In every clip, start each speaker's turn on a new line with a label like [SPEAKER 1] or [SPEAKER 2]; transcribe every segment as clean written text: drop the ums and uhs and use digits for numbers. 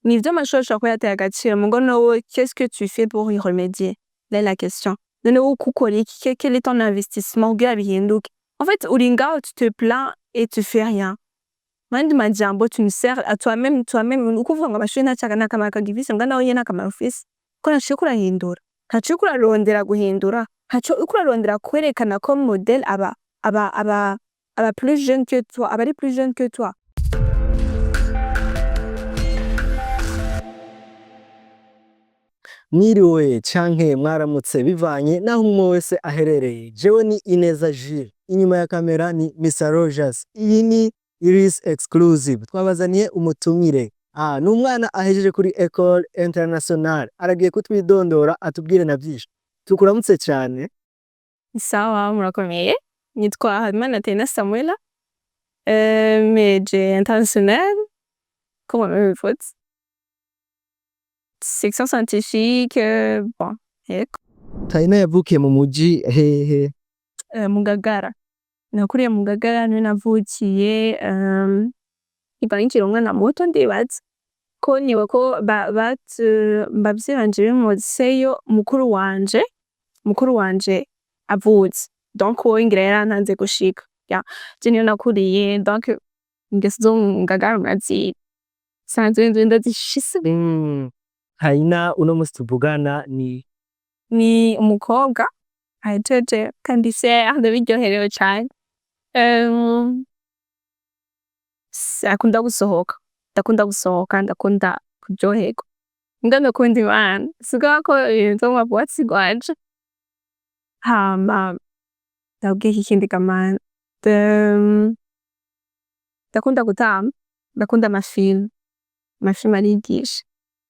[SPEAKER 1] nivyo amashuri ashobora kuba yateye agaciro mugo nowe qu'est-ce que tu fais pour y remédier? Là est la question. None wowe uko ukora iki? Quel est ton investissement kugira bihinduke? En fait, uri ngaho tu te plains et tu fais rien. Mandi majambo tu ne sers à toi-même uko uvuga ngo amashuri ntacaga n'akamaro kagifise mbwa nawe nyene akamaro ufise. Ko ntaco uriko urahindura. Ntaco uriko urarondera guhindura. Ntaco uriko urarondera kwerekana ko modèle aba plus jeune que toi, abari plus jeune que toi.
[SPEAKER 2] Mwiriwe canke mwaramutse bivanye naho umwe wese aherereye. Jewe ni Ineza Jules. Inyuma ya kamera ni Mr. Rogers. Iyi ni Iris Exclusive. Twabazaniye umutumire. Ni umwana ahejeje kuri École Internationale. Aragiye kutwidondora atubwire na vyinshi. Tukuramutse cyane.
[SPEAKER 1] Sawa murakomeye. Nitwa Habimana Thaina Samuella. Métier international. Comment on veut section scientifique, bon, yego.
[SPEAKER 2] Thaina yavukiye mu muji hehe?
[SPEAKER 1] Mu Ngagara. Nakuriye mu Ngagara niho navukiye, iba nkiri umwana muto ndibaza. Ko niwe ko bavyeyi banje bimutseyo mukuru wanje avutse. Donc uwo ngira yarantanze gushika. Ya, je niyo nakuriye, donc ingeso zo mu Ngagara murazizi. Sanzwe ndazishise.
[SPEAKER 2] Thaina uno musi tuvugana
[SPEAKER 1] ni umukobwa ahejeje candidature ndabiryoherewe cane. Akunda gusohoka, ndakunda kuryoherwa. Mbwa ndakunda Imana. Sigaho ko ibintu vyo mu mabwatsi gwanje. Hama ndabwira ikindi gamana. Ndakunda gutamba, ndakunda amafilme arigisha.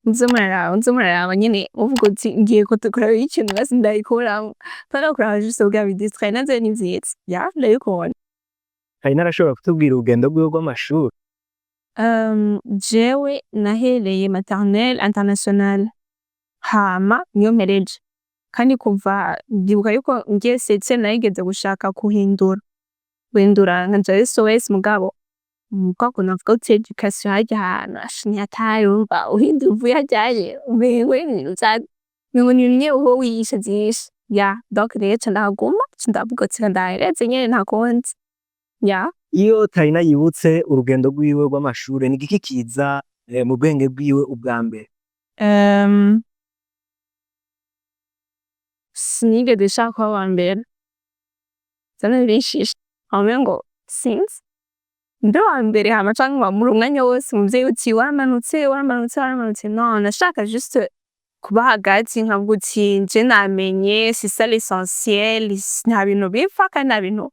[SPEAKER 1] Nzo muraraba nyene uvuga uti ngiye kuraba ikintu basi ndayikoramwo. Pana kuraba juste kugira bidistraire navyo ni vyiza. Ya, ndabikunda.
[SPEAKER 2] Thaina arashobora kutubwira urugendo rwiwe rw'amashuri?
[SPEAKER 1] Jewe nahereye maternelle internationale. Hama niyo mpereje. Kandi kuva ndibuka yuko ngiye setse narigeze gushaka guhindura nkaja SOS mugabo kwa kuntu navuga uti education harya hantu ntihataye urumva uhindura uvuye harya umengo ni nyene uho wigisha vyinshi. Ya, donc rero ca ndahaguma ndavuga uti ndahereze nyene ntakundi. Ya.
[SPEAKER 2] Iyo Thaina yibutse urugendo rwiwe rw'amashuri ni igiki kiza mu bwenge bwiwe ubwa mbere?
[SPEAKER 1] Sinigeze nshaka kuba uwa mbere. Vyamye binshisha. Umengo sinzi. Ndi uwa mbere hama canke nkamara umwanya wose umuvyeyi uti waramanutse. Non, nashaka juste kuba hagati nkavuga uti je namenye, c'est ça l'essentiel. Nta bintu bipfa kandi nta bintu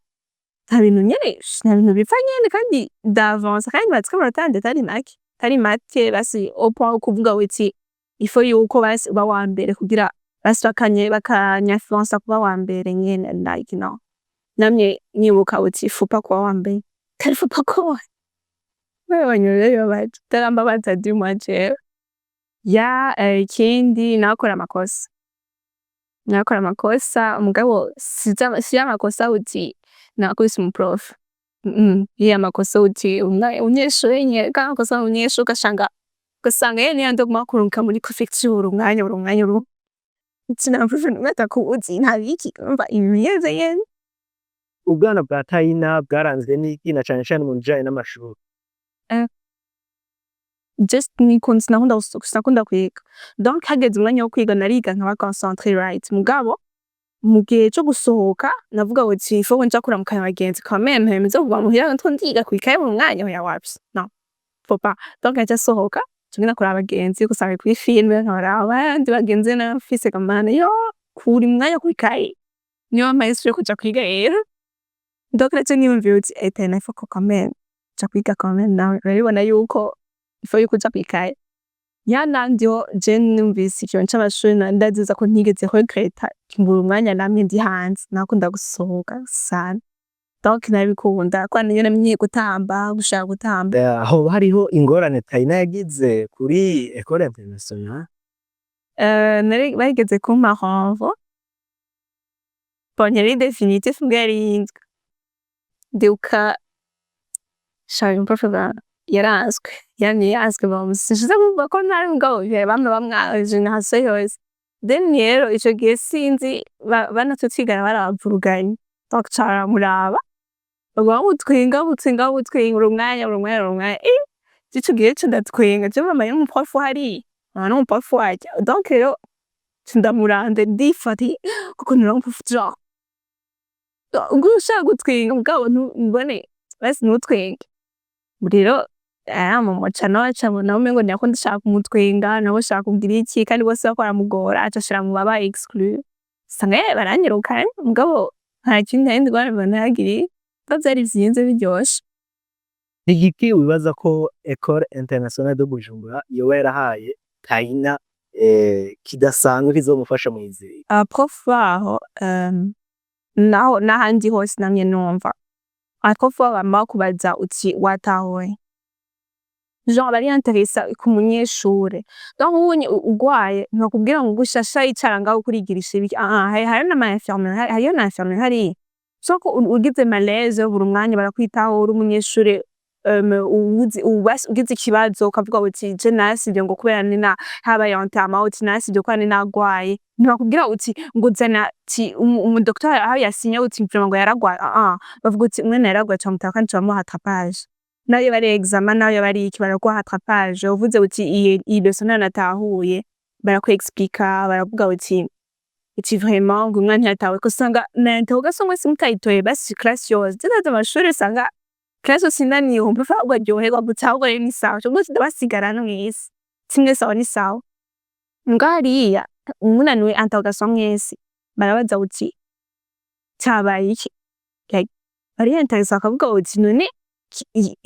[SPEAKER 1] bipfa nyene kandi ndavansa kandi batse amanota atari make basi au point kuvuga uti il faut yuko basi uba wa mbere kugira basi bakanyafinsa kuba wa mbere nyene like no. Namye nibuka uti faut pas kuba wa mbere. Kari faut pas kuba. Wewe wanyureye baje. Tarambabaza dis-moi jewe. Ya, ikindi nakora amakosa mugabo si amakosa uti nakubise umuprof. Iya amakosa uti umunyeshure nyene kandi amakosa umunyeshure ugasanga yene yandoguma kurunka muri prefecture umwanya. Itina prof n'atakuzi ntabiki umva imyeze yene.
[SPEAKER 2] Ubwana bwa Thaina bwaranzwe n'iki na cane cane mu bijanye n'amashuri?
[SPEAKER 1] Just sinakunda kwiga. Donc hageze umwanya wo kwiga nariga nkaba concentré right. Mugabo mu gihe cyo gusohoka navuga uti faut nja kuramukanya abagenzi quand même mpemeze kuva muhira ndiga kwikaye mu mwanya ya wapi. Non, faut pas. Donc aja sohoka tugenda kuraba abagenzi gusanga kuri filme nkora abandi bagenzi na fise kamana yo kuri mwanya kwikaye. Niyo maestro kuja kwiga rero. Donc rero niyumviye uti Thaina faut quand même ja kwiga quand même nawe urabibona yuko faut yuko uja kwikaye. Ya nandiyo je numvise ikintu c'amashuri ndaziza ko ntigeze regreta kimbura umwanya namye ndi hanze nakunda gusohoka sana. Donc nabikunda kwa niyo namenye gushaka gutamba.
[SPEAKER 2] Aho hariho ingorane Thaina yagize kuri École Internationale?
[SPEAKER 1] Barigeze kumpa renvoi. Bon, yari définitif mbwa yari yindwi. Ndibuka shari umuprof yaranzwe yaranzwe bamusishize kumva ko ntari mugabo bamwe bamwaje nahase yose then rero ico gihe sinzi banatutwigana baravuruganye donc caramuraba bamutwenga urumwanya ico gihe co ndatwenga je mama y'umuprof hariya n'umuprof waje donc rero ndamurande ndifati kuko naramuprof genre ushaka gutwenga mugabo ntubone basi ntutwenge rero aramumoca nawe nawe umengo nako ndashaka kumutwenga nawe ashaka kugira iki kandi bose bako baramugora aca ashira mu baba exclure usanga baranyirukanye mugabo nta kindi nari ndwara ntagiriye ko vyari vyiza biryoshe.
[SPEAKER 2] Igiki wibaza ko École Internationale de Bujumbura yoba yarahaye Thaina kidasanzwe kizomufasha mu izindi?
[SPEAKER 1] Prof baho naho n'ahandi hose namye numva prof bama kubaza uti watahuye genre bari interesa ku munyeshure donc ubonye ugwaye ntibakubwira ngo gushasha yicara ngaho kurigirisha ibiki hari n'ama infirmière hariyo na infirmière hariya so ko ugize malaise buri mwanya barakwitaho uri umunyeshure ugize ikibazo ukavuga uti je nasivye ngo kubera nina habaye entama uti nasivye kubera ninagwaye ntibakubwira uti ngo zana umudokiteri aho yasinye uti vraiment ngo yaragwaye bavuga uti umwana yaragwaye camutaka kandi camuha rattrapage nayo bari examen nayo bari iki baraguha rattrapage uvuze uti iyi leçon natahuye barakweexplica baravuga uti vraiment ngo umwana yatawe ko sanga na interrogation mwese mutayitoye basi class yose zinaza amashuri sanga class sinani umva fa ugaryoherwa gutahwa ni sawa cyo bose ndabasigarana mwese kimwe sawa ni sawa ngariya umunaniwe interrogation mwese barabaza uti cyabaye iki bari interesa akavuga uti none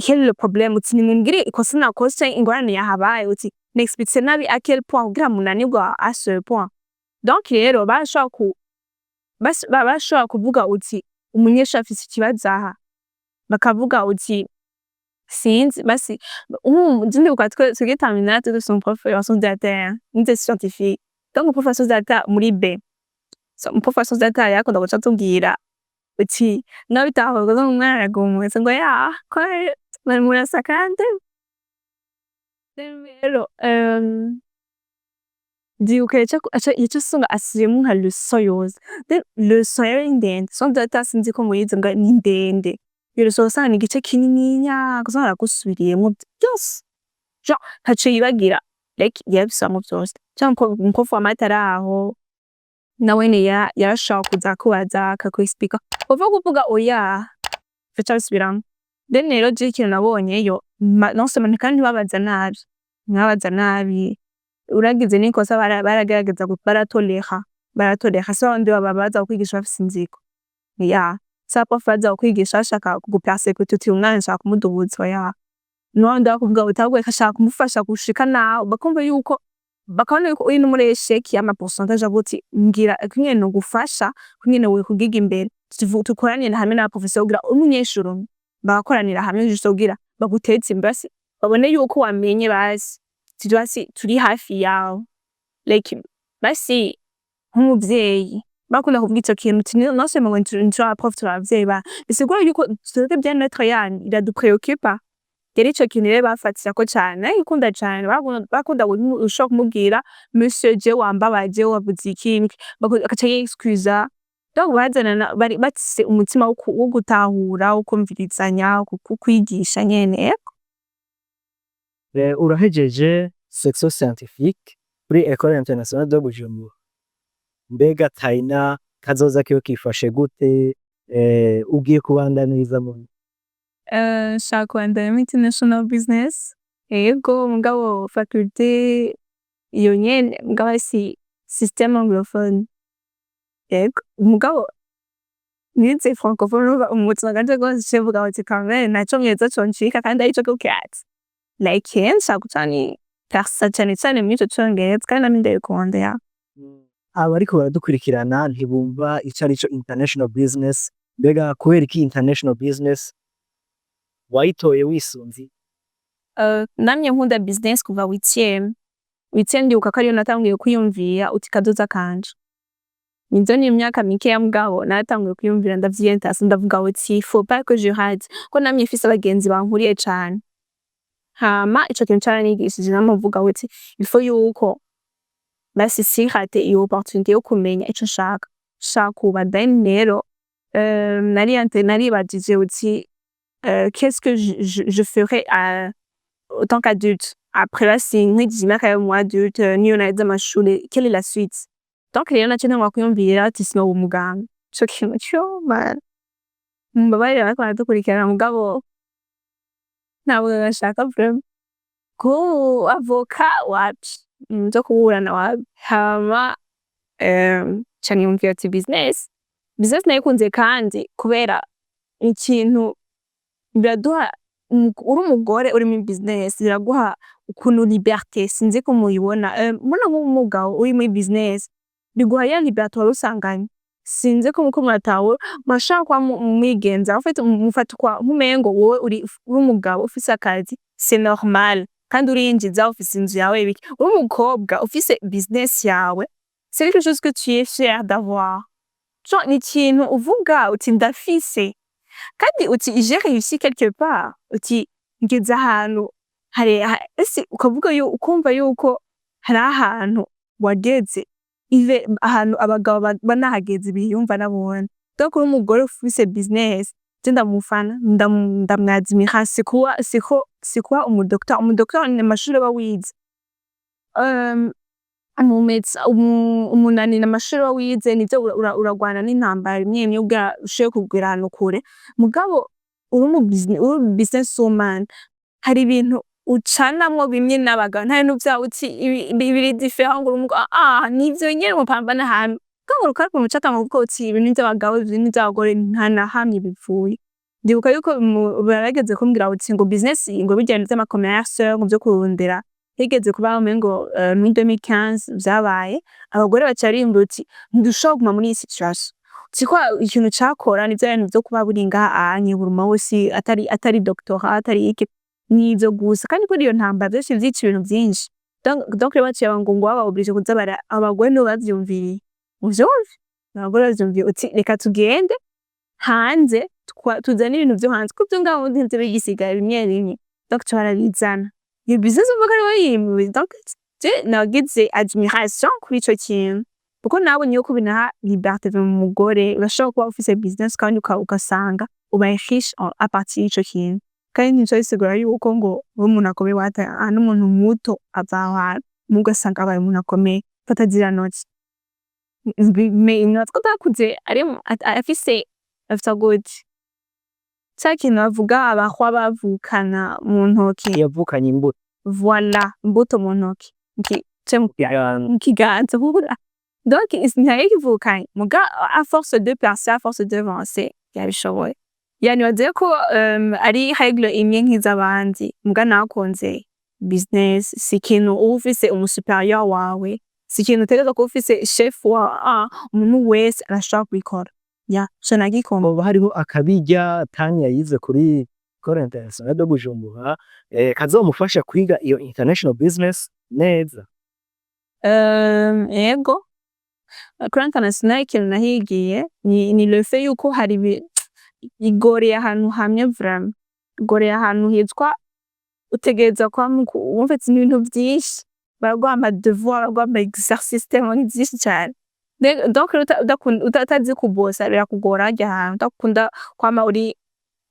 [SPEAKER 1] quel le problème uti nimwingire ikosa nakoze ingorane yahabaye uti n'explique nabi à quel point ugira munanirwa à ce point donc rero bashobora kuvuga uti umunyeshure afise ikibazo aha bakavuga uti sinzi basi ndinde kwa twege terminate de son professeur d'atterre n'était scientifique donc professeur d'atterre muri B so professeur d'atterre yakunda guca tubwira uti nabitaho ngo umwana aragumwe ngo ya ko murasakante rero ndibuka yaca songa asiyemo nka leçon yose leçon yari ndende son d'atterre sinzi ko muyize ngo ni ndende iyo leçon usanga ni igice kinininya gusa baragusubiriyemo byose genre ntaco yibagira like yabisamo byose cyangwa umuprof wa mate araho nawe yarashaka kuza kubaza akakwexplica uva kuvuga oya fecha bisubiramo then rero je ikintu nabonyeyo non seulement kandi babaza nabi uragize n'ikosa baragerageza baratolera so ndi babaza kwigisha bafise inziko sa prof aza kwigisha ashaka kugupersecuter uti umwana ashaka kumudubuza no ndakuvuga utagwe ashaka kumufasha gushika naho bakumva yuko bakabona yuko uri muri esheki y'ama pourcentage avuti ngira kunyene gufasha kunyene we kugiga imbere tukoranye hamwe na professeur ugira umunyeshuro bagakoranira hamwe juste ugira bagutetse imbasi babone yuko wamenye basi turi hafi yawe like basi nk'umuvyeyi bakunda kuvuga ico kintu non seulement ngo ntura prof turavyeyi bisigura yuko twebwe bien notre yani iradupreoccupa rero ico kintu rero bafatira ko cane ikunda cane bakunda ushobora kumubwira monsieur je wambabaje wavuze iki akaca excuse donc bazana bari batse umutima wo gutahura ukumvirizanya kukwigisha nyene
[SPEAKER 2] urahejeje section scientifique kuri École Internationale de Bujumbura mbega Thaina kazoza kiwe kifashe gute ugiye kubandaniriza mu
[SPEAKER 1] shaka kubandanya international business yego mugabo faculté iyo nyene mugabo si système anglophone yego mugabo nize francophone umutsi nganje gose chevuga ati kamere naco mweza conchika kandi arico kokatsi like nshaka cyane persa cyane mu cyo cyongereza kandi naminde bikondera
[SPEAKER 2] abariko baradukurikirana ntibumva ico arico international business mbega kubera iki international business wayitoye wisunzi?
[SPEAKER 1] Namye nkunda business kuva 8e ndibuka ko ariyo natanguye kwiyumvira uti kazoza kanje nizo ni imyaka mike ya mugabo natanguye kwiyumvira ndavyentasa ndavuga uti faut pas que je rate ko namye fise abagenzi bankuriye cane hama ico kintu caranigishije namuvuga uti il faut yuko basi sirate iyo opportunité yo kumenya ico nshaka kuba. Then rero naribajije uti qu'est-ce que je ferais en tant qu'adulte après là nk'igize imyaka yo mu adulte niyo naheze amashure, quelle est la suite? Donc rero naciye ntangura kwiyumvira ati sinoba umuganga. Ico kintu co mana mumbabarire abariko baradukurikirana mugabo ntabwo nashaka vraiment ko avoka wapi nzo kuburana wapi. Hama ca niyumvira ati business nayikunze kandi kubera ikintu biraduha uri umugore uri muri business biraguha ukuntu liberté sinzi ko muyibona. Mbona nk'umugabo uri muri business biguha ya liberté wari usanganywe, sinzi ko muko muratahura murashobora kuba mwigenza en fait mufatwa nk'umengo wowe uri umugabo ufise akazi c'est normal kandi urinjiza ufise inzu yawe ibiki. Uri umukobwa ufise business yawe c'est quelque chose que tu es fier d'avoir, genre ni ikintu uvuga uti ndafise kandi uti j'ai réussi quelque part, uti ngeze ahantu ese ukavuga ukumva yuko hari ahantu wageze ahantu abagabo banahageze biyumva nabone. Donc uri umugore ufise business je ndamufana ndamwadimira. C'est quoi umudocteur ni amashure aba wize, umunani n'amashure aba wize nivyo uragwana n'intambara imwe imwe kugira ushobore kugera ahantu kure. Mugabo uri business woman hari ibintu ucanamwo bimwe n'abagabo nta bintu vyawe uti bibiri différent ngo nivyo nyene mupambana hamwe garuka ariko mucatanga kuko uti ibintu vy'abagabo ibintu vy'abagore nta na hamwe bivuye. Ndibuka yuko barageze kumbwira uti ngo business ngo bijyanye n'ama commerce ngo vyo kurondera higeze kuba umengo muri 2015 vyabaye abagore bacarimbura uti ntidushobora kuguma muri iyi situation. Siko ikintu cakora nivyo bintu vyo kuba buri ngaha nyiburuma wose atari doctorat atari iki nizo gusa kandi kuri iyo ntambara byose vyica ibintu vyinshi. Donc rero baciye ngo baba oblige kuza abagore no bavyumviriye uvyumve abagore bavyumviye uti reka tugende hanze tuzana ibintu vyo hanze kuko vyo ngaho ntinze bigisigaye bimwe bimwe. Donc twarabizana iyo business uvuga ari wayimwe. Donc nagize admiration kuri ico kintu kuko nabonye yuko binaha liberté mu mugore urashobora kuba ufise business kandi ugasanga ubaye riche à partir y'ico kintu. Kandi nico bisigura yuko ngo umuntu akomeye wata n'umuntu muto azahara mugasanga abaye umuntu akomeye fatazira noti natwe takuze ari afise good ca kintu bavuga abahwa bavukana mu ntoki
[SPEAKER 2] yavukanye imbuto.
[SPEAKER 1] Voilà imbuto mu ntoki kiganza bura. Donc ntaye kivukanye muga à force de percer à force d'avancer yabishoboye. Yani waze ko ari règle imwe nk'izabandi muga nakonze business si ikintu ufise umusuperior wawe, si ikintu utegerezwa kuba ufise chef wa umuntu wese arashobora kubikora. So nagikomba
[SPEAKER 2] hariho akabirya Thaina yize kuri École Internationale de Bujumbura kazomufasha kwiga iyo international business neza.
[SPEAKER 1] Ego École Internationale ikintu nahigiye ni le fait yuko hari igoreye ahantu hamwe vraiment igoreye ahantu hitwa utegereza kwa wumvetse ibintu byinshi baraguha ama devoir baraguha ama exercice tellement ni byinshi cyane. Donc utazi kubosa birakugora ajya ahantu utakunda kwama uri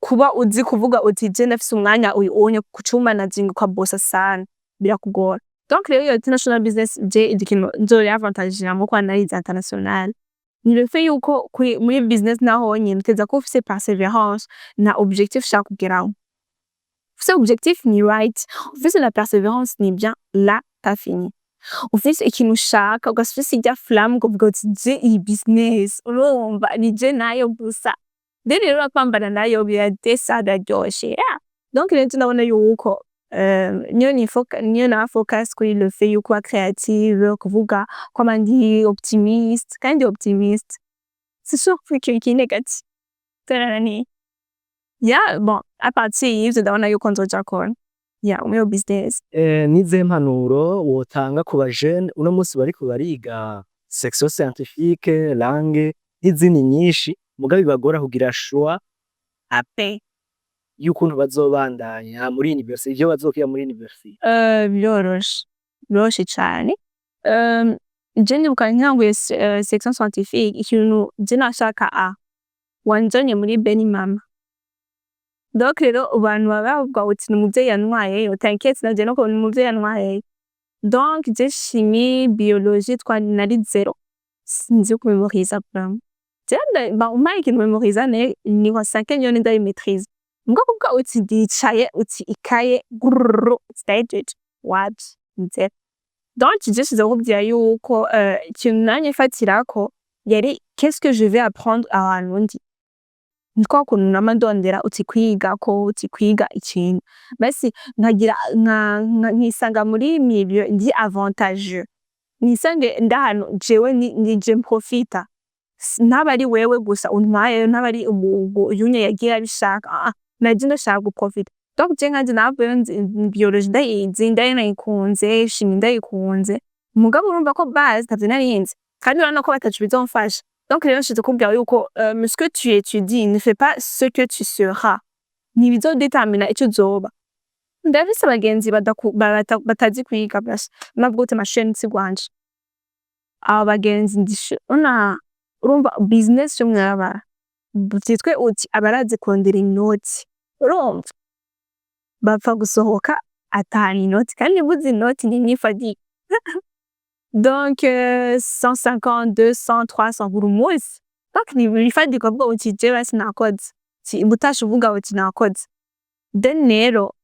[SPEAKER 1] kuba uzi kuvuga uti je nafise umwanya uyu kucuma na zinga ukabosa sana birakugora. Donc rero iyo international business je ikintu nzori avantage namo kwa narize international ni le fait yuko muri business naho nyine uteza ko ufise persévérance na objectif ushaka kugeraho. Ufise objectif ni right, ufise la persévérance ni bien, là t'as fini. Ufise ikintu ushaka ugasufise ijya flamme ukavuga uti je iyi business urumva ni je nayo gusa rero akwambara nayo biradesa daryoshe. Donc rero ndabona yuko niyo na focus kuri le fait yuko créative kuvuga kwama ndi optimiste kandi optimiste c'est sûr que iki négatif tarani bon à partir y'ivyo ndabona yuko nzoja kora mu business.
[SPEAKER 2] Nize impanuro wotanga ku bajene uno munsi bariko bariga section scientifique langue n'izindi nyinshi mugabe bagora kugira choix
[SPEAKER 1] ape
[SPEAKER 2] y'ukuntu bazobandanya muri university, ivyo bazokwiga muri university?
[SPEAKER 1] Biroroshe cane. Je ndibuka ntanguye section scientifique, ikintu je nashaka wanjanye muri B ni mama. Donc rero abantu baba bavuga uti n'umuvyeyi yantwayeyo, t'inquiète nanje no kubona umuvyeyi yantwayeyo. Donc je chimie, biologie nari 0. Sinzi kumemoriza vraiment. Umpaye ikintu memoriza ni wa 5 nyene ndayimaîtrise. Mbwa kuvuga uti ndicaye, uti ikaye, stated, wapi, 0. Donc je shize kubwira yuko ikintu nanye fatirako yari qu'est-ce que je vais apprendre ahantu ndi. Niko kuntu nama ndondera uti kwiga ko uti kwiga ikintu. Basi nkagira nkisanga muri milieu ndi avantageux. Nisange ndahano jewe nije profita. Ntaba ari wewe gusa untwaye, ntaba ari uyunye yagiye abishaka. Naje ndashaka guprofita. Donc je nkanje navuye biologie ndayizi, ndayikunze, chimie ndayikunze. Mugabo urumva ko base ntavyo narinzi. Kandi urabona ko batacu bizomfasha. Donc rero nshize kubwira yuko ce que tu étudies ne fait pas ce que tu seras. Ntibizodétermina ico uzoba. Ndafise abagenzi batazi kwiga basi. Navuga uti amashure nsigwanje. Aba bagenzi urumva business yo mwaba. Vyitwe uti abarazi kurondera inoti. Urumva? Bapfa gusohoka atahana inoti. Kandi buzi inoti ni nifadika. Donc 150, 200, 300 buri munsi. Donc nifadika kuvuga uti je basi nakoze. Utasha uvuga uti nakoze. Then rero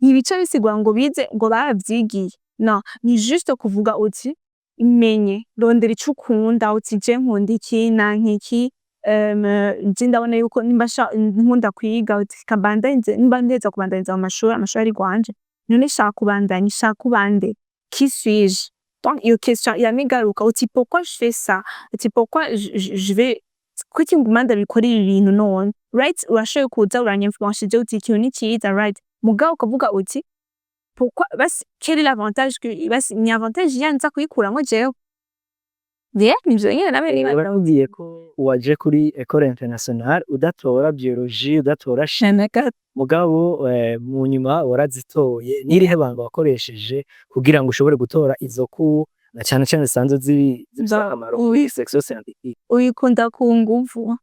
[SPEAKER 1] ntibica bisigura ngo bize ngo baravyigiye. No, ni juste kuvuga uti imenye rondera ico ukunda uti je nkunda iki nanka iki. Je ndabona yuko nimba nkunda kwiga uti kabandanye nimba ndeza kubandanyiriza mu amashuri ari gwanje. None shaka kubandanya, shaka kubande. Qui suis-je? Donc iyo question yamigaruka uti pourquoi je fais ça? Uti pourquoi je vais kuki nguma ndabikora ibi bintu none? Right? Urashoboye kuza uranyinfluencer uti ikintu ni ciza, right? Mugabo ukavuga uti pourquoi basi quel est l'avantage que basi ni avantage yanza kuyikuramwo jewe? Nivyo nyene nawe
[SPEAKER 2] Urambwiye ko waje kuri École Internationale udatora biologie, udatora chimie, mugabo mu nyuma warazitoye. Nirihe banga wakoresheje kugira ngo ushobore gutora izo ku na cyane cyane zisanzwe z'akamaro muri section scientifique?
[SPEAKER 1] Uyikunda ku nguvu.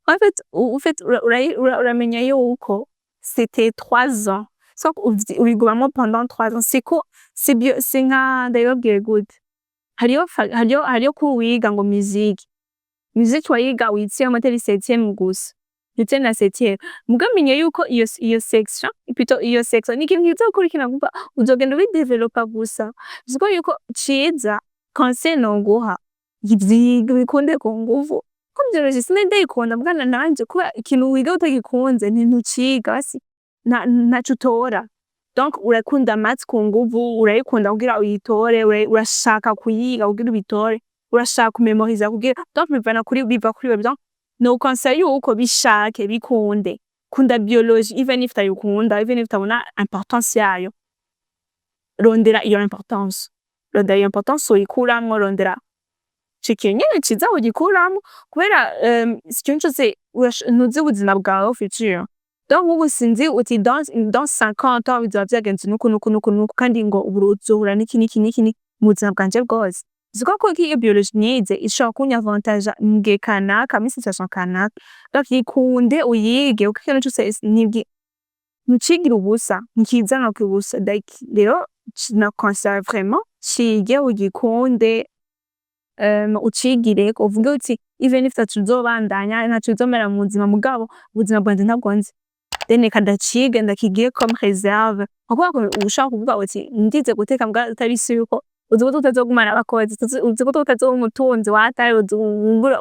[SPEAKER 1] En fait, uramenya yuko c'était 3 ans. So ubigumamo pendant 3 ans. C'est nka ndabibabwire gute. Hariyo kuwiga ngo musique. Musique wayiga witsiye amateri 7e gusa. Ndetse na 7e. Mugamenye yuko iyo section, plutôt iyo section ni ikintu kizokurikira kuva uzogenda ubidevelopa gusa. Biziko yuko ciza conseil noguha bikunde ku nguvu. Ko biologie sinendayikunda mbwana nanje kuba ikintu wiga utagikunze ntuciga basi ntaco utora. Donc urakunda maths ku nguvu, urayikunda kugira uyitore, urashaka kuyiga kugira ubitore, urashaka kumemoriza kugira. Donc biva kuri wewe. Donc no conseil yuko bishake bikunde. Kunda biologie even if utayikunda, even if utabona importance yayo. Rondera iyo importance. Rondera iyo importance uyikuramwo, rondera ikintu nyene ciza ugikuramwo kubera ikintu cose ntuzi ubuzima bwawe futur. Donc ubu sinzi uti dans 50 ans bizoba vyagenze nuku kandi ngo uzohura n'iki mu buzima bwanje bwose. Ziko ko iyo biologie nize ishobora kunya avantage nge kanaka muri situation kanaka. Donc ikunde uyige uko ikintu cose ntucigire ubusa, nkizana ku busa. Like rero na conseil vraiment cige ugikunde ucigire uvuge uti even if tatuzobandanya ntaco bizomera mu buzima mugabo ubuzima bwanje ntabwo nzi. Then kadacige ndakigiye comme réserve. Kuko ushaka kuvuga uti ndize guteka mbwa utarisi yuko uzi ko utazogumana abakozi, uzi ko utazoba umutunzi wataye uzungura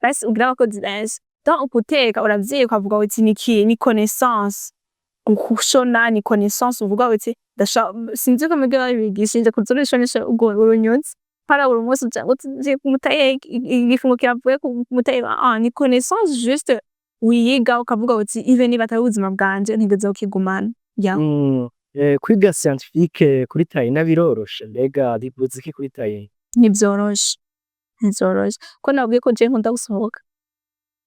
[SPEAKER 1] basi ugira abakozi benshi. Donc guteka uravyiye ukavuga uti ni connaissance. Gushona ni connaissance uvuga uti sinzi ko mbega babigishije kuzoreshonesha ubwo urunyuzi. Para buri munsi ugiye kumutaye igifungo kiravuye kumutaye ni connaissance juste wiyiga ukavuga uti even if atari ubuzima bwanje ntigezokigumana.
[SPEAKER 2] Kwiga scientifique kuri Thaina biroroshe mbega bivuze iki kuri Thaina?
[SPEAKER 1] Ntivyoroshe ko nabwiye ko je nkunda gusohoka.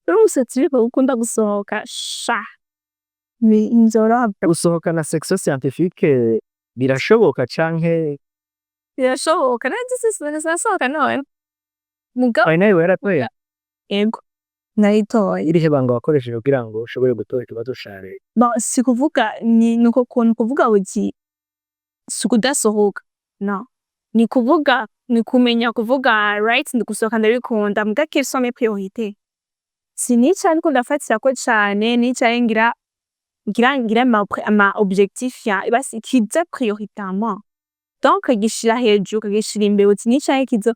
[SPEAKER 1] uri umusatsi uriko ukunda gusohoka sha inzora
[SPEAKER 2] gusohokana section scientifique birashoboka canke
[SPEAKER 1] birashoboka nanjye sinasohoka none mugabo
[SPEAKER 2] nawe waratoye
[SPEAKER 1] ego naritoye
[SPEAKER 2] irihe banga wakoresheje kugira ngo ushobore gutora ikibazo ca leta?
[SPEAKER 1] bon si kuvuga ni uko kuntu kuvuga uti si ukudasohoka no ni kuvuga ni kumenya kuvuga right ndi gusohoka ndabikunda mbwa quelles sont mes priorités sinicaye ariko ndafatirako cane nicaye ngira ama objectif ya basi kiza prioritairement donc kagishira hejuru kagishira imbere uti nicaye kitaza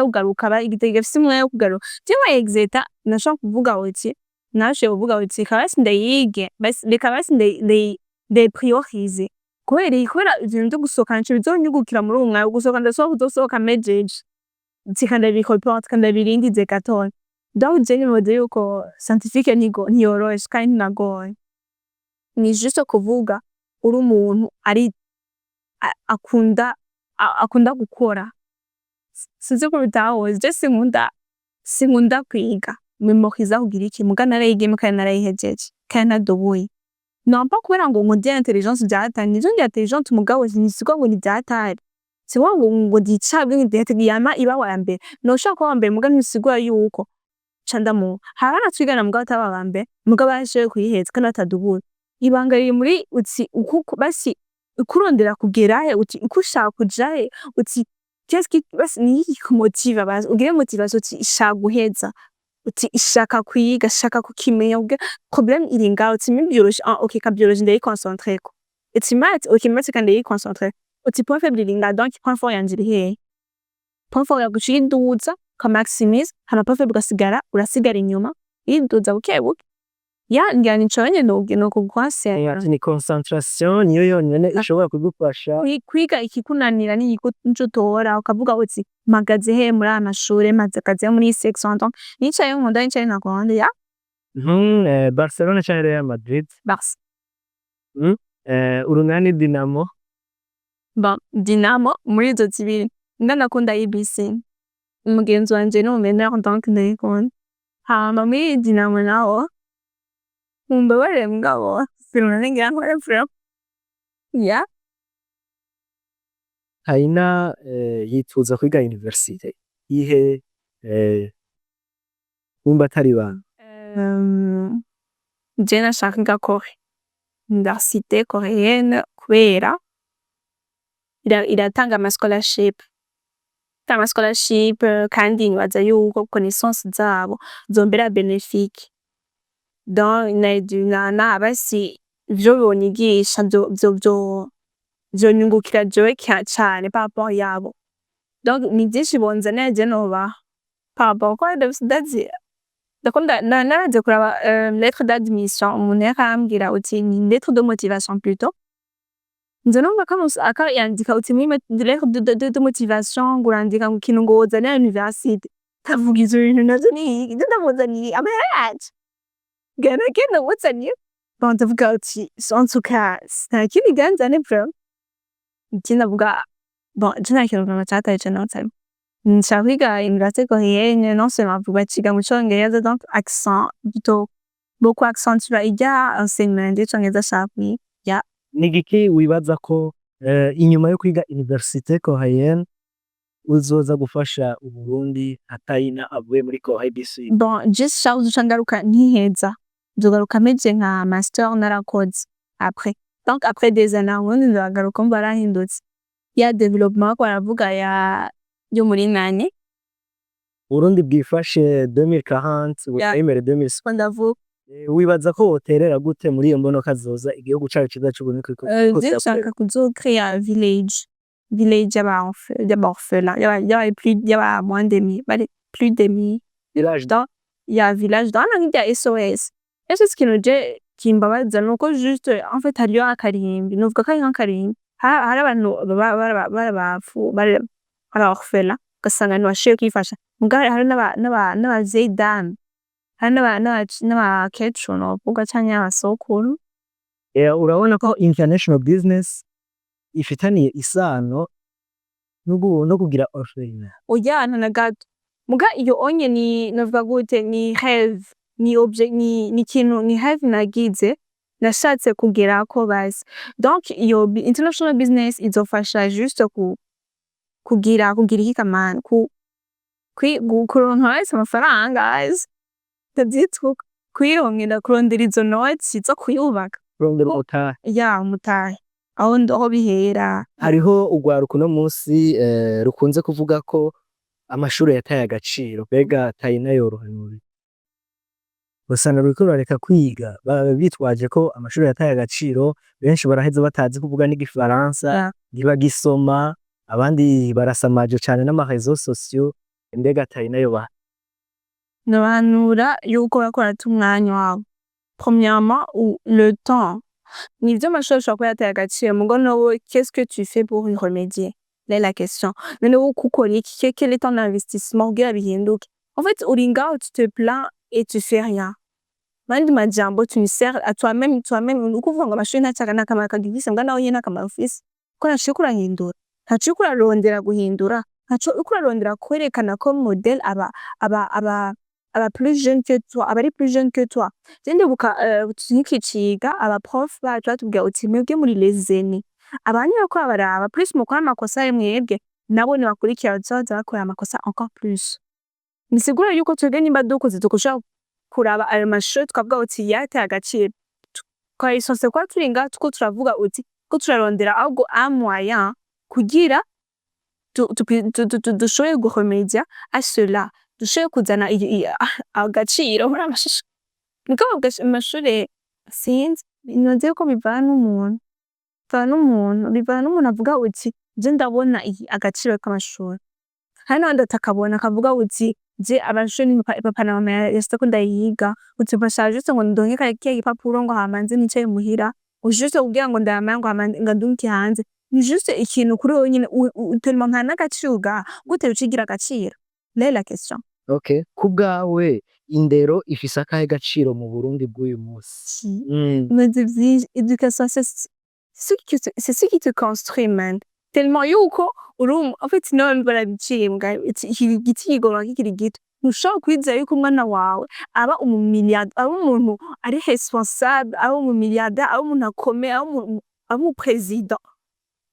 [SPEAKER 1] kugaruka gifise umwanya wo kugaruka jewe exeta nashaka kuvuga uti nashoboye kuvuga uti reka basi ndayige reka basi ndayipriorize kubera ibintu vyo gusohoka nco bizonyungukira muri uwo mwanya wo gusohoka uzosohoka mejeje tika ndabikoporte ndabirindize gatoya donc je nibaza yuko scientifique ntiyoroshe kandi ntinagoye ni juste kuvuga uri umuntu ari akunda gukora sinzi ko bitahoze je sinkunda kwiga memoriza kugira iki muga narayigeme kandi narayihejeje kandi nadoboye non pas kubera ngo ndi intelligence byatanye nizo ndi intelligence mugabo sinisigo ngo ni byatari si wa ngo ndicabwe ndetegiyama iba wa mbere no shaka wa mbere muga ntisigwa yuko candamo harana twigana mugabo tababa mbere mugabo bashoye kuyiheza kandi atadubura ibanga riri muri uti uko basi ukurondera kugerahe uti uko ushaka kujahe uti qu'est-ce qui basi ni motive basi ugire motivation uti ishaka guheza uti ishaka kwiga shaka kukimenya ubwe problème iri ngaho uti même biologie OK ka biologie ndayi concentré ko uti math OK math kandi ndayi concentré uti point faible iri ngaho donc point fort yanje iri hehe point fort yaguciduza ka maximize hama point faible gasigara urasigara inyuma iduza bukebuke ya ngani ncoye no kugwasera
[SPEAKER 2] ni concentration niyo yonyene ishobora kugufasha
[SPEAKER 1] kwiga ikikunanira ni ncutora ukavuga uti magaze he muri amashure magaze muri section donc nicaye nkunda nicaye nakonde ya
[SPEAKER 2] Barcelona cyangwa Real Madrid
[SPEAKER 1] Barca
[SPEAKER 2] urunani Dinamo
[SPEAKER 1] bon Dinamo muri izo zibiri ndanakunda IBC umugenzi wanje ni umeneur donc ndayikunda hama muri Dinamo naho Mbabare mugabo filmane ngira nkore film ya
[SPEAKER 2] Thaina yipfuza kwiga universite ihe wumva atari banga
[SPEAKER 1] je nashaka kure université coréenne kubera iratanga ama scholarship kandi nibaza yuko connaissance zabo zombera bénéfique dans na basi ivyo bonyigisha vyonyungukira jewe cyane par rapport yabo donc ni byinshi bonzanira je noba par rapport kwa ndazi ndakunda naraje kuraba lettre d'admission umuntu yakambwira uti ni lettre de motivation plutôt nze numva aka yandika uti muri lettre de motivation ngurandika ngo kintu ngo wozanira université kavuga izo bintu navyo ni ndamuzaniye amahera yacu gana kenda wozaniye bon ndavuga uti en tout cas c'est kiri ganzane bro kinavuga bon jina kintu cyataye cyane cyane nshaka kwiga université coréenne non seulement baciga mu congereza donc accent plutôt beaucoup accentuer ijya enseignement y'icongereza shapi ya
[SPEAKER 2] nigiki wibaza ko inyuma yo kwiga université coréenne uzoza gufasha Burundi Thaina avuye muri Corée BC
[SPEAKER 1] bon just charles changaruka ntiheza nzogaruka meje nka master narakoze après donc après des années ubundi nzagaruka barahindutse ya development ko aravuga yo muri nane
[SPEAKER 2] Burundi bwifashe 2040 ubutayimere 2000
[SPEAKER 1] ndavuga
[SPEAKER 2] wibaza ko woterera gute muri iyo mbono kazoza igihugu cacu ciza c'Uburundi ko
[SPEAKER 1] nshaka kuzocrea village y'abarphelins y'aba moins demi plus demi
[SPEAKER 2] village
[SPEAKER 1] dans ya village dans la SOS est-ce que je kimbabaza nuko juste en fait hariyo akarimbi nuvuga ko ari nk'akarimbi hari abantu barabafu baraorphelins ugasanga ntibashoboye kwifasha mugabo hari n'abavyeyi dame hari n'abakecuru novuga canke abasokuru
[SPEAKER 2] urabona ko international business ifitaniye isano no kugira orphelinat
[SPEAKER 1] ujyana na gato muga iyo onye ni navuga gute ni rêve ni objet ni kintu ni rêve nagize nashatse kugerako basi donc iyo international business izofasha juste kugira iki kamana kuronka wese amafaranga azi ndavyitwa kwirongera kurondera izo notes zo kuyubaka
[SPEAKER 2] kurondera umutahe.
[SPEAKER 1] ya umutahe aho bihera.
[SPEAKER 2] Hariho urwaruka uno munsi rukunze kuvuga ko amashure yataye agaciro, mbega Thaina yorohewe usanga ruriko rurareka kwiga bitwaje ko amashure yataye agaciro, benshi baraheza batazi kuvuga n'igifaransa ntibagisoma, abandi barasamaje cane n'amareseaux sociaux, mbega Thaina yoba
[SPEAKER 1] nobanura yuko bakorata umwanya wabo. Premièrement, le temps. Nivyo amashure ashobora kuba yataye agaciro mugo nowe qu'est-ce que tu fais pour y remédier? Là est la question. Mais nowe ukora iki? Quel est ton investissement kugira bihinduke? En fait, uri ngaho tu te plains et tu fais rien. Mandi majambo tu ne sers à toi-même ukuvuga ngo amashure ntacaga n'akamaro kagifise mbwa nawe nyene n'akamaro ufise ko ntaco uriko urahindura, ntaco uriko urarondera guhindura, ntaco uriko urarondera kwerekana ko modèle aba plus jeune que toi, abari plus jeune que toi. Je ndibuka tukiciga aba prof bacu batubwira uti mwebwe muri les aînés, abandi bariko baraba plus mukora amakosa ari mwebwe nabo nibakurikira bazoza bakora amakosa encore plus. Bisigura yuko twebwe nimba dukoze tukushaka kuraba ayo mashure tukavuga uti yataye agaciro, twayisonse kuba turi ngaha tuko turavuga uti ko turarondera ahubwo un moyen kugira dushoboye guremédier à cela, dushoboye kuzana agaciro muri amashure. Niko amashure sinzi noze ko bivana n'umuntu avuga uti je ndabona agaciro k'amashure, hari n'abandi batakabona akavuga uti je amashure papa na mama yashaka ko ndayiga, uti mfasha juste ngo ndonke kariya gipapuro ngo hama nze nicaye muhira, juste kugira ngo ndamara ngo hama ndunke hanze, ni juste ikintu kuri wewe nyene tellement nta n'agaciro ugaha gute ucigira agaciro? Là est la question.
[SPEAKER 2] Okay, kubwawe indero ifise akahe gaciro mu Burundi bw'uyu munsi?
[SPEAKER 1] Éducation c'est ce qui te construit man. Tellement yuko en fait non barabiciye mbwa iki giti kigorora kikiri gito, ntushobora kwizera yuko umwana wawe aba aba umuntu ari responsable, aba umumiliyardaire, aba umuntu akomeye, aba umupresident,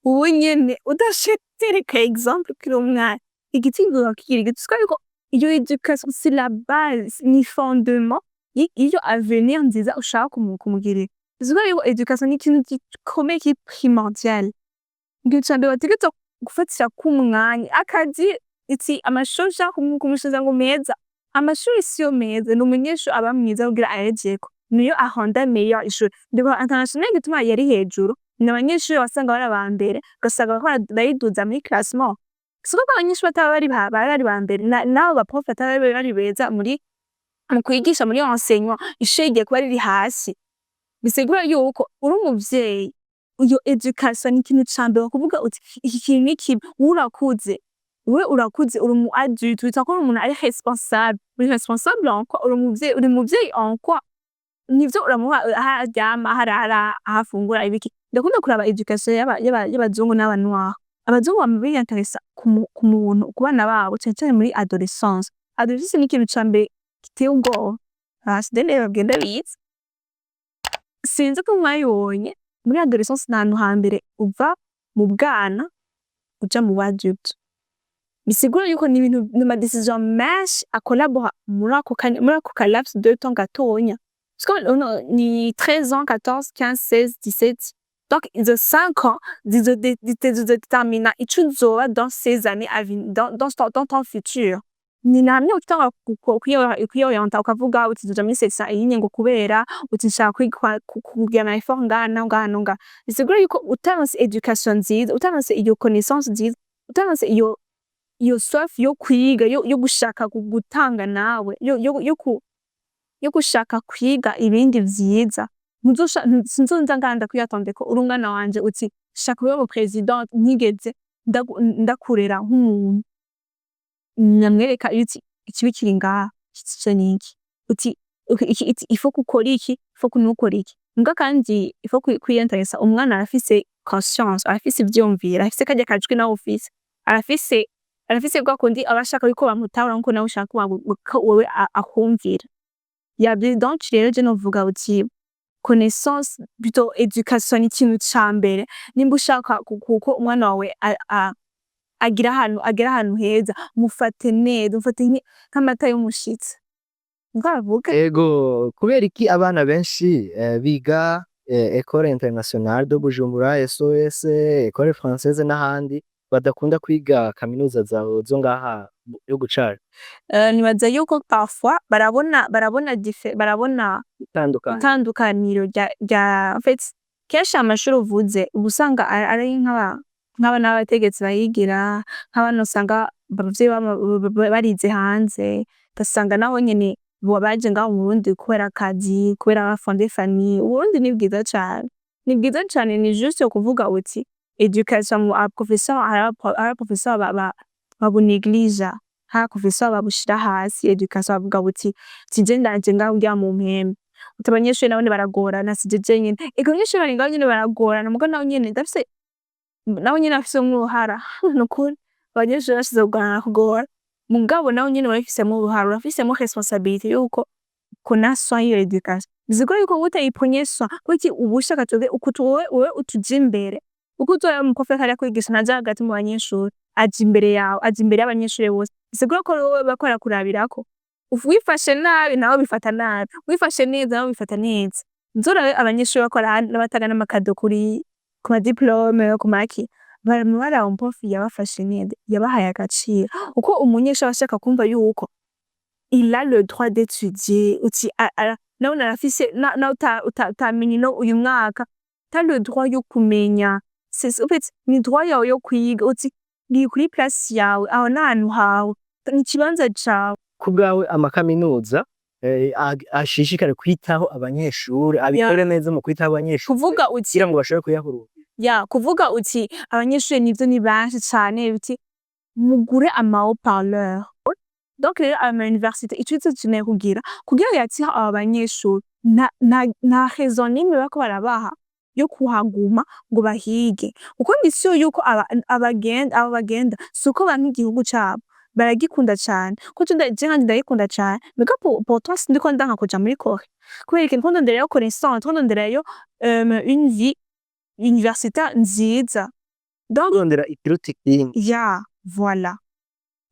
[SPEAKER 1] uwo nyene udashetereka exemple kuri umwana igiti kigorora kikiri gito. Siko yuko iyo éducation c'est la base ni fondement iyo avenir nziza ushaka kumugirira. Siko yuko éducation ni ikintu gikomeye ki primordial. Ngicambe bategetse gufatira kumwanya akazi iti amashure ushaka kumushiza ngo meza, amashure siyo meza n'umunyeshure aba mwiza kugira ayageko niyo ahonda meilleur ishuri. Ndiko international gituma yari hejuru n'abanyeshure wasanga bari abambere ugasanga bayiduza muri classement. Siko abanyeshure bataba bari bambere nabo ba prof bataba bari beza mu kwigisha muri enseignement, ishure igiye kuba riri hasi. Bisigura yuko uri umuvyeyi iyo education ni ikintu cambere kuvuga uti iki kintu ni kibi, urakuze uri umu adulte wita ko uri umuntu ari responsable, uri responsable en quoi, uri muvyeyi en quoi, nivyo uramuha aho aryama, aho arara, aho afungura ibiki. Ndakunda kuraba education y'abazungu n'abanwa, abazungu bama biyanteresa ku muntu ku bana babo cane cane muri adolescence. Adolescence ni ikintu cambere giteye ubwoba, dene bagenda bize sinzi ko mwayibonye muri adolescence n'ahantu hambere uva mu bwana uja mu adulte. Bisigura yuko ni ibintu n'ama decision menshi akolabora muri ako ka laps de temps gatonya. Parce que ni 13 ans, 14, 15, 16, 17. Donc izo 5 ans détermina ico uzoba dans ces années à venir, dans ton futur. Ni namwe utanga kwiyorienta ukavuga uti nzoja muri section iyi ngo kubera uti nshaka kugira ama effort ngana. Bisigura yuko utaronse education nziza, utaronse iyo connaissance nziza, utaronse iyo soif yo kwiga, yo gushaka gutanga nawe, yo gushaka kwiga ibindi vyiza, sinzonza nganda kwiyatonde ko urungana wanje uti shaka kuba mu president ntigeze ndakurera nk'umuntu. Namwereka uti ikibi kiri ngaha kico niki, uti ifo gukora iki, ifo kunukora iki. Mbwa kandi ifo kwiyenteresa umwana arafise conscience, arafise ivyumvira, arafise karya kajwi nawe ufise, arafise arafise bwa kundi aba ashaka yuko bamutahura nkuko nawe ushaka ko wewe akumvira. Donc rero je novuga uti connaissance plutôt education ni ikintu ca mbere nimba ushaka kuko umwana wawe agira ahantu heza mufate neza, mufate nk'amata y'umushitsi. Niko bavuga.
[SPEAKER 2] Ego kubera iki abana benshi biga École Internationale de Bujumbura, SOS, École Française n'ahandi badakunda kwiga kaminuza zo ngaha yo gucara?
[SPEAKER 1] Nibaza yuko parfois barabona itandukaniro en fait kenshi amashuri uvuze uba usanga ari nk'aba n'abategetsi bayigira, nk'abana usanga abavyeyi barize hanze, ugasanga nabo nyene baje ngaho mu Burundi kubera akazi, kubera bafonde famille. Uburundi ni bwiza cane, ni juste kuvuga uti education professeur hari professeur babuneglige, hari professeur babushira hasi. Education bavuga buti je ndaje ngaho ngira mu mpembe, uti abanyeshuri nabo baragorana sije jenyene. Ego abanyeshuri bari ngaho nyene baragorana muga nabo nyene ndafise nabo nyene bafise uruhara nukuri abanyeshuri bashize kugora mugabo nabo nyene barafisemo uruhara, urafisemo responsabilité yuko qu'on soin iyo education. Bizigora yuko utayiponye soin kuki ubushaka tuve wewe utuja imbere uko utoya umuprofesseur ari kwigisha ntaja hagati mu banyeshuri aje imbere yawe, aje imbere y'abanyeshuri bose. Bizigora ko wewe bakora kurabirako wifashe nabi nabo bifata nabi, wifashe neza nabo bifata neza. Nzorabe abanyeshuri bakora n'abataga n'amakado kuri ku ma diplome ku maki bara prof yabafashe neza, yabahaye agaciro uko umunyeshuri ashaka kumva yuko il a le droit d'étudier uti nawe narafise na utamenye no uyu mwaka t'as le droit yo kumenya. C'est en fait ni droit yawe yo kwiga uti ni kuri place yawe aho n'ahantu hawe ni ikibanza cawe.
[SPEAKER 2] Kubwawe amakaminuza ashishikare kwitaho abanyeshuri abikore neza mu kwitaho abanyeshuri
[SPEAKER 1] kuvuga uti
[SPEAKER 2] kugira ngo bashobore kuyahurura.
[SPEAKER 1] Kuvuga uti abanyeshuri nivyo ni benshi cane uti mugure ama haut-parleur. Donc rero ama université ico dukeneye kugira yatira aba banyeshuri na raison nimwe bako barabaha yo kuhaguma ngo bahige uko misiyo yuko bagenda suko banka igihugu cabo baragikunda cane ko ndagikunda cane mais pour toi sindiko ndanka kuja muri Kure kubera ikintu ndonderayo connaissance, ndonderayo une vie universitaire nziza. Donc
[SPEAKER 2] ndondera ikiruta ikindi.
[SPEAKER 1] Voilà.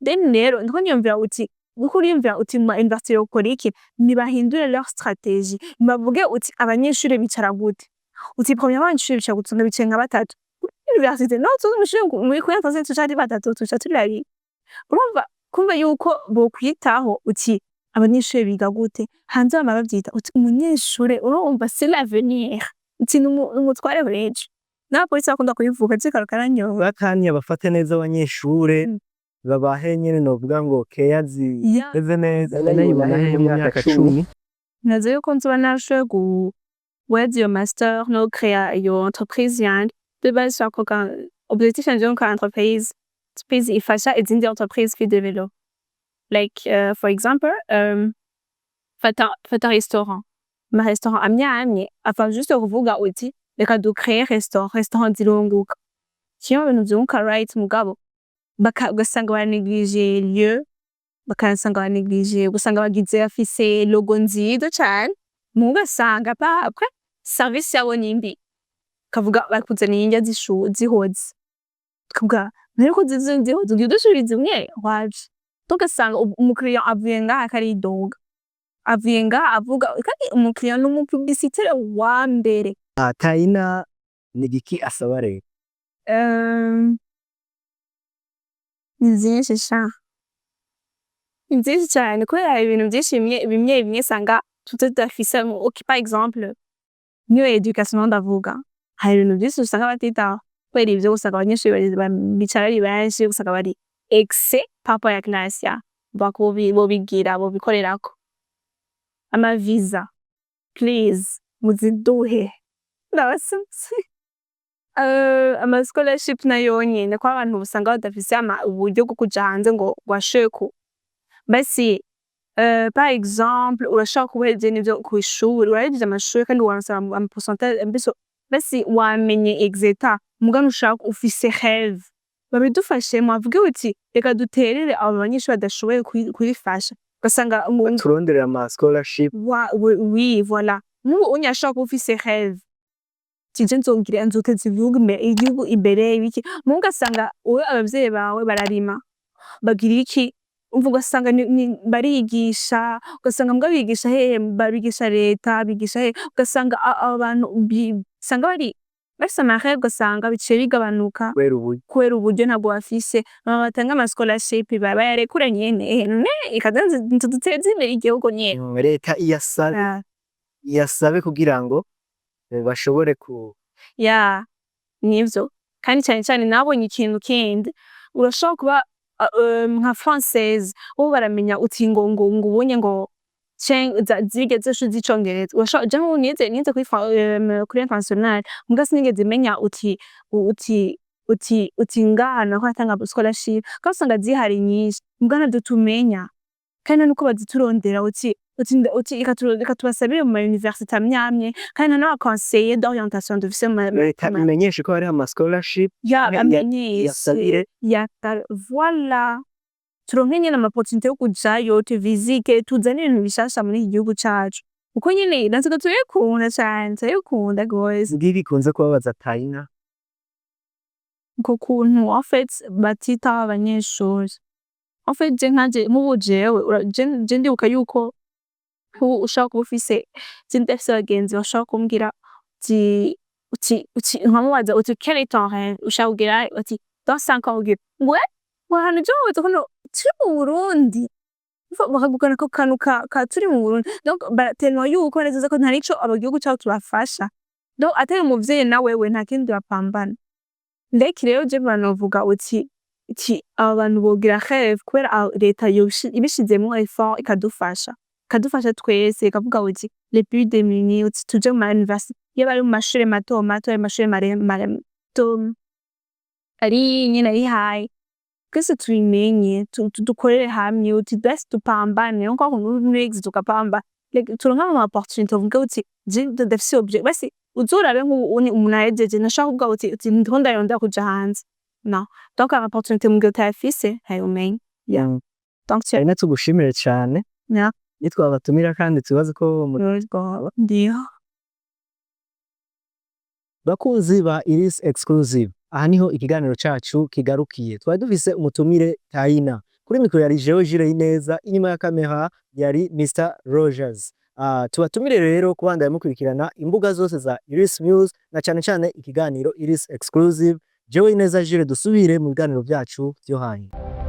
[SPEAKER 1] Then rero ndiko niyumvira uti mu université yokora iki nibahindure leur stratégie, bavuge uti abanyeshuri bicara gute, uti premier abanyeshuri bicara gute, bicaye nka batatu université no tumushure muri Kure tuca ari batatu tuca turi babiri. Urumva kumva yuko bokwitaho uti abanyeshuri biga gute hanze bama bavyita uti umunyeshuri urumva c'est l'avenir uti n'umutware w'ejo. N'abapolisi bakunda kubivuga karanyoba
[SPEAKER 2] batanye bafate neza abanyeshure babahe nyene novuga ngo care zimeze neza nayibona mu myaka 10.
[SPEAKER 1] Nazo yuko nzoba narashoboye guweza iyo master no créer iyo entreprise yanje de base shaka objectif yanje yo entreprise ifasha izindi entreprise fi develop like for example fata restaurant ma restaurant amye afa juste kuvuga uti reka du créer restaurant zirunguka kiyo ibintu vyunguka right mugabo ugasanga baneglige lieu bakasanga baneglige ugasanga bagize afise logo nziza cane mugasanga pa après service yabo nimbi kavuga bakuzaniye indya zihoze kavuga nariko zihoze ugiye udushuriza umwe waje tugasanga umukiriya avuye ngaha akaridoga avuye ngaha avuga kandi umukiriya n'umupublicitaire wa mbere.
[SPEAKER 2] Thaina ni igiki asaba rero?
[SPEAKER 1] Ni vyinshi cane kubera ibintu vyinshi bimwe sanga tutadafise par exemple niyo education ndavuga hari ibintu vyinshi usanga batitaho kubera ivyo usanga abanyeshuri bicara ari benshi usanga bari excès par rapport ya classe bobikorerako ama visa please muziduhe ndabasavye ama scholarship nayo nyene ko abantu usanga badafise uburyo bwo kuja hanze ngo gwasheku basi par exemple urashaka kubeje nivyo kwishuri urahejeje amashuri kandi wansaba ama pourcentage basi wamenye exeta mugano ushaka ufise rêve babidufashemo bavuge uti reka duterere abo banyeshuri badashoboye kubifasha ugasanga
[SPEAKER 2] turonderera ama scholarship
[SPEAKER 1] oui voilà nk'ubu unyashaka kuba ufise rêve tije nzongira nzoteza igihugu imbere ibiki mu ugasanga wowe abavyeyi bawe bararima bagira iki umva ugasanga barigisha ugasanga mbwa bigisha hehe babigisha leta bigisha hehe ugasanga abantu usanga bafise amahera ugasanga biciye bigabanuka kubera uburyo ntabwo bafise batanga ama scholarship bayarekura nyene ikaza duteze imbere igihugu nyene
[SPEAKER 2] leta iyasabe kugira ngo bashobore
[SPEAKER 1] nivyo kandi cyane nabonye ikintu kindi urashobora kuba nka française ubu baramenya uti ngo ubonye ngo zigeze z'icongereza urashobora je nize kuri international mbwa sinigeze menya uti ngana ko atanga scholarship kandi usanga zihari nyinshi mbwa navyo tumenya kandi nuko baziturondera uti ikatubasabire mu ma université amyamye kandi n'aba conseiller d'orientation dufise
[SPEAKER 2] leta imenyeshe ko hari ama scholarship
[SPEAKER 1] amenyeshe voilà turonke nyene ama opportunité yo kujayo tuvizike tuzane ibintu bishasha muri iki gihugu cacu uko nyene natwe turabikunda cane turabikunda gose
[SPEAKER 2] bikunze kubabaza Thaina
[SPEAKER 1] uko kuntu en fait batita abanyeshuri en fait nk'ubu jewe je ndibuka yuko ushaka kuba ufise ndafise abagenzi bashaka kumbwira nkamubaza uti quel est ton rêve ushaka kugira uti dans 5 ans ugira ahantu je woza kono turi mu Burundi bakagukana ko kantu ka turi mu Burundi donc baratenwa yuko neza ko ntari ico abagihugu cyacu tubafasha donc atari umuvyeyi na wewe nta kindi bapambana ndeki rero je banovuga uti aba bantu bogira rêve kubera leta ibishizemo effort ikadufasha twese ikavuga uti les plus démunis uti tuje mu université iyo bari mu mashure mato ayo mashure mato ari nyine ari high twese tubimenye dukorere hamwe uti best tupambane nko muri tukapamba turonka ama opportunité uvuga uti je ndafise object basi uzorabe umuntu ahejeje nashaka kuvuga uti ndondayonda kuja hanze non donc ama opportunité mu gihe utayafise hayumenye donc
[SPEAKER 2] Thaina tugushimire cane nitwabatumira kandi tubaze ko
[SPEAKER 1] ndiyo
[SPEAKER 2] bakunzi ba Iris Exclusive aha niho ikiganiro cacu kigarukiye twari dufise umutumire Thaina kuri mikro yari Jewe Ineza inyuma ya kamera yari Mr Rogers tubatumire rero kubandanya mukurikirana imbuga zose za Iris News na cane ikiganiro Iris Exclusive Jewe Ineza dusubire mu biganiro byacu byo hanyuma.